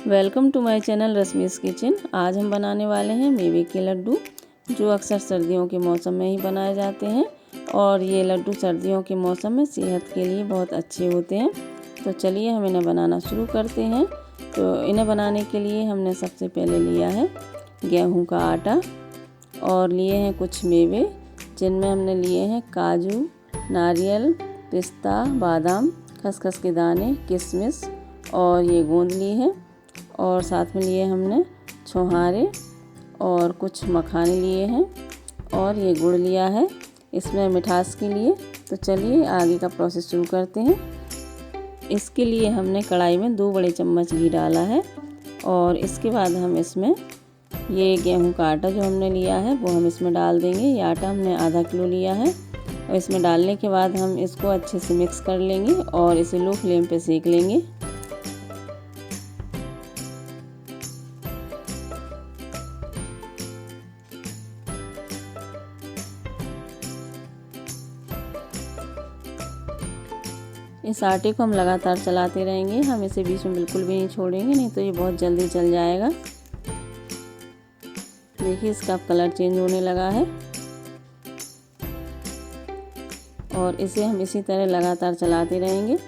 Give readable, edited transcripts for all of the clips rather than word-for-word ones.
Welcome to my channel Rashmi's kitchen. आज हम बनाने वाले हैं मेवे के लड्डू, जो अक्सर सर्दियों के मौसम में ही बनाए जाते हैं और ये लड्डू सर्दियों के मौसम में सेहत के लिए बहुत अच्छे होते हैं। तो चलिए हम इन्हें बनाना शुरू करते हैं। तो इन्हें बनाने के लिए हमने सबसे पहले लिया है गेहूं का आटा और लिए हैं कुछ मेवे, जिनमें हमने लिए हैं काजू, नारियल, पिस्ता, बादाम, खसखस के दाने, किशमिश और ये गोंद ली है। और साथ में लिए हमने छोहारे और कुछ मखाने लिए हैं और ये गुड़ लिया है इसमें मिठास के लिए। तो चलिए आगे का प्रोसेस शुरू करते हैं। इसके लिए हमने कढ़ाई में 2 बड़े चम्मच घी डाला है और इसके बाद हम इसमें ये गेहूं का आटा जो हमने लिया है वो हम इसमें डाल देंगे। ये आटा हमने आधा किलो लिया है और इसमें डालने के बाद हम इसको अच्छे से मिक्स कर लेंगे और इसे लो फ्लेम पे सेक लेंगे। इस आटे को हम लगातार चलाते रहेंगे, हम इसे बीच में बिल्कुल भी नहीं छोड़ेंगे, नहीं तो ये बहुत जल्दी जल जाएगा। देखिए इसका कलर चेंज होने लगा है और इसे हम इसी तरह लगातार चलाते रहेंगे।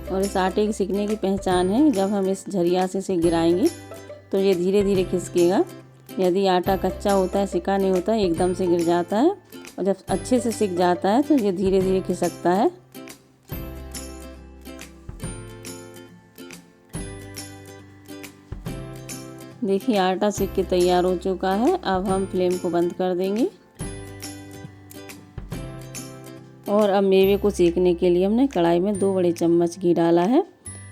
और इस आटे के सिकने की पहचान है, जब हम इस झरिया से इसे गिराएंगे तो ये धीरे धीरे खिसकेगा। यदि आटा कच्चा होता है, सिका नहीं होता है, एकदम से गिर जाता है और जब अच्छे से सिक जाता है तो ये धीरे धीरे खिसकता है। देखिए आटा सिक के तैयार हो चुका है। अब हम फ्लेम को बंद कर देंगे और अब मेवे को सेकने के लिए हमने कढ़ाई में 2 बड़े चम्मच घी डाला है।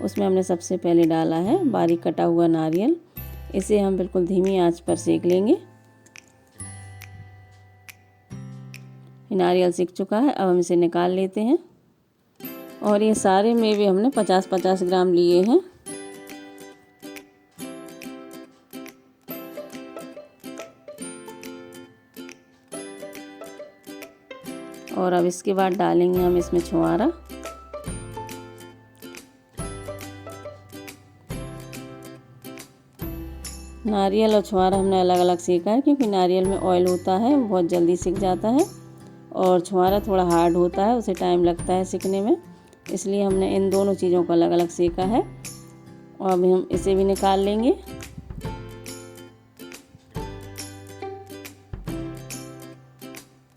उसमें हमने सबसे पहले डाला है बारीक कटा हुआ नारियल। इसे हम बिल्कुल धीमी आंच पर सेक लेंगे। नारियल सिक चुका है, अब हम इसे निकाल लेते हैं। और ये सारे मेवे हमने 50-50 ग्राम लिए हैं। और अब इसके बाद डालेंगे हम इसमें छुहारा। नारियल और छुहारा हमने अलग अलग सेका है, क्योंकि नारियल में ऑयल होता है, वो बहुत जल्दी सिक जाता है और छुहारा थोड़ा हार्ड होता है, उसे टाइम लगता है सिकने में, इसलिए हमने इन दोनों चीज़ों को अलग अलग सेका है। और अभी हम इसे भी निकाल लेंगे।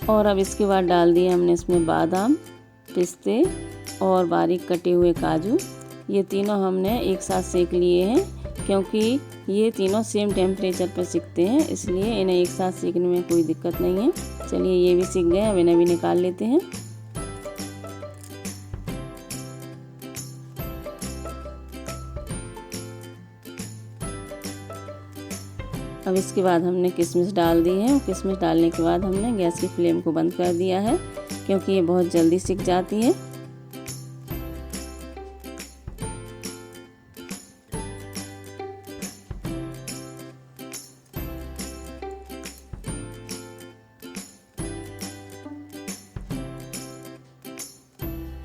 और अब इसके बाद डाल दिए हमने इसमें बादाम, पिस्ते और बारीक कटे हुए काजू। ये तीनों हमने एक साथ सेक लिए हैं, क्योंकि ये तीनों सेम टेम्परेचर पर सिकते हैं, इसलिए इन्हें एक साथ सेकने में कोई दिक्कत नहीं है। चलिए ये भी सिक गए, अब इन्हें भी निकाल लेते हैं। अब इसके बाद हमने किशमिश डाल दी है और किशमिश डालने के बाद हमने गैस की फ्लेम को बंद कर दिया है, क्योंकि ये बहुत जल्दी सिक जाती है।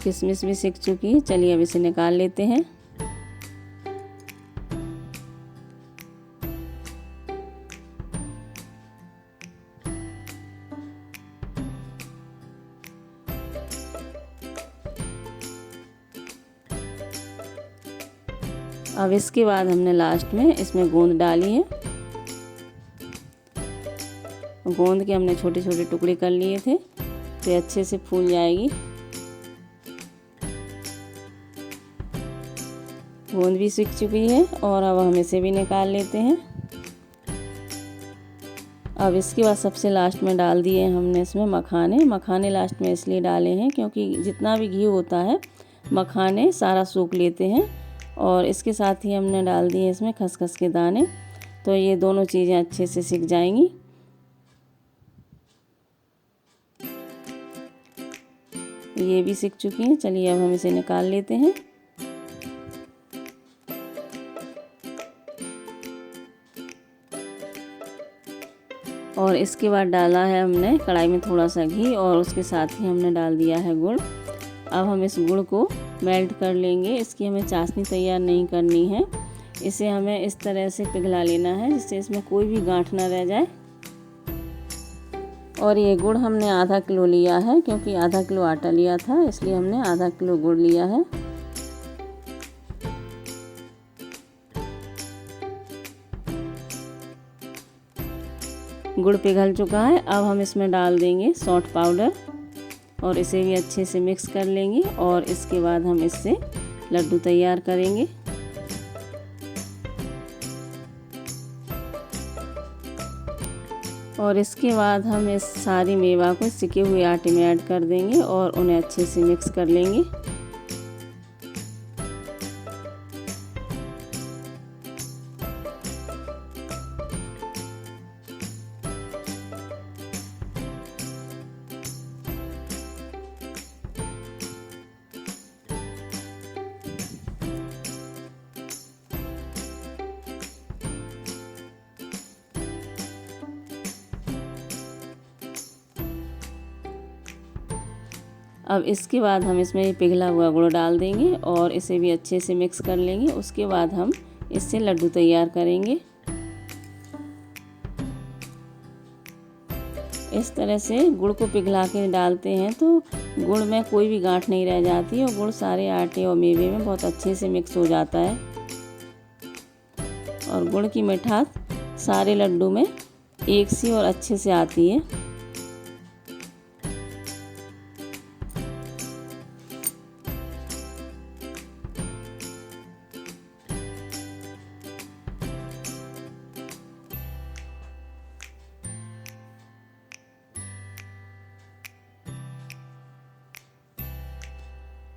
किशमिश भी सिक चुकी है। चलिए अब इसे निकाल लेते हैं। अब इसके बाद हमने लास्ट में इसमें गोंद डाली है। गोंद के हमने छोटे छोटे टुकड़े कर लिए थे, तो ये अच्छे से फूल जाएगी। गोंद भी सीख चुकी है और अब हम इसे भी निकाल लेते हैं। अब इसके बाद सबसे लास्ट में डाल दिए हमने इसमें मखाने। मखाने लास्ट में इसलिए डाले हैं क्योंकि जितना भी घी होता है मखाने सारा सोख लेते हैं। और इसके साथ ही हमने डाल दिए इसमें खसखस के दाने, तो ये दोनों चीज़ें अच्छे से सिक जाएंगी। ये भी सिक चुकी हैं। चलिए अब हम इसे निकाल लेते हैं। और इसके बाद डाला है हमने कढ़ाई में थोड़ा सा घी और उसके साथ ही हमने डाल दिया है गुड़। अब हम इस गुड़ को मेल्ट कर लेंगे। इसकी हमें चाशनी तैयार नहीं करनी है, इसे हमें इस तरह से पिघला लेना है जिससे इसमें कोई भी गांठ ना रह जाए। और ये गुड़ हमने आधा किलो लिया है, क्योंकि आधा किलो आटा लिया था इसलिए हमने आधा किलो गुड़ लिया है। गुड़ पिघल चुका है। अब हम इसमें डाल देंगे सौंठ पाउडर और इसे भी अच्छे से मिक्स कर लेंगे और इसके बाद हम इससे लड्डू तैयार करेंगे। और इसके बाद हम इस सारी मेवा को सिके हुए आटे में ऐड कर देंगे और उन्हें अच्छे से मिक्स कर लेंगे। अब इसके बाद हम इसमें पिघला हुआ गुड़ डाल देंगे और इसे भी अच्छे से मिक्स कर लेंगे। उसके बाद हम इससे लड्डू तैयार करेंगे। इस तरह से गुड़ को पिघला के डालते हैं तो गुड़ में कोई भी गांठ नहीं रह जाती और गुड़ सारे आटे और मेवे में बहुत अच्छे से मिक्स हो जाता है और गुड़ की मिठास सारे लड्डू में एक सी और अच्छे से आती है।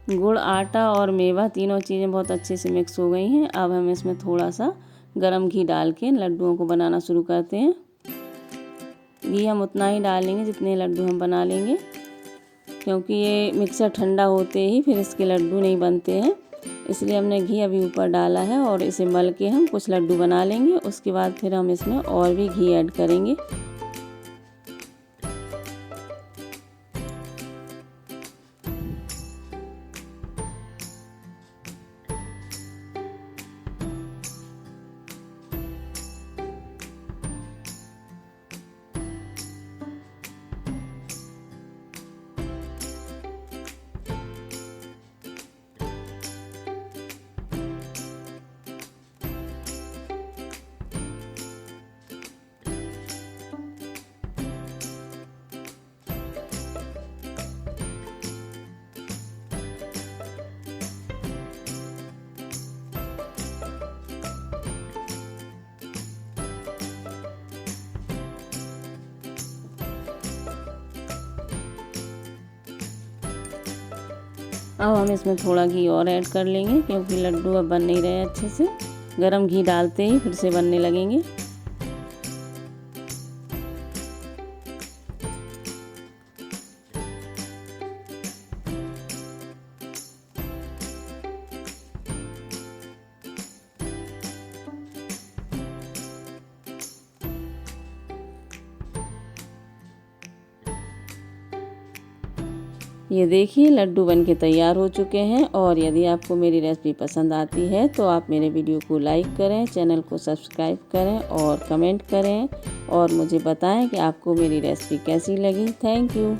गुड़, आटा और मेवा तीनों चीज़ें बहुत अच्छे से मिक्स हो गई हैं। अब हम इसमें थोड़ा सा गरम घी डाल के लड्डुओं को बनाना शुरू करते हैं। घी हम उतना ही डालेंगे जितने लड्डू हम बना लेंगे, क्योंकि ये मिक्सर ठंडा होते ही फिर इसके लड्डू नहीं बनते हैं, इसलिए हमने घी अभी ऊपर डाला है और इसे मल के हम कुछ लड्डू बना लेंगे। उसके बाद फिर हम इसमें और भी घी ऐड करेंगे। अब हम इसमें थोड़ा घी और ऐड कर लेंगे, क्योंकि लड्डू अब बन नहीं रहे अच्छे से। गरम घी डालते ही फिर से बनने लगेंगे। ये देखिए लड्डू बनके तैयार हो चुके हैं। और यदि आपको मेरी रेसिपी पसंद आती है तो आप मेरे वीडियो को लाइक करें, चैनल को सब्सक्राइब करें और कमेंट करें और मुझे बताएं कि आपको मेरी रेसिपी कैसी लगी। Thank you.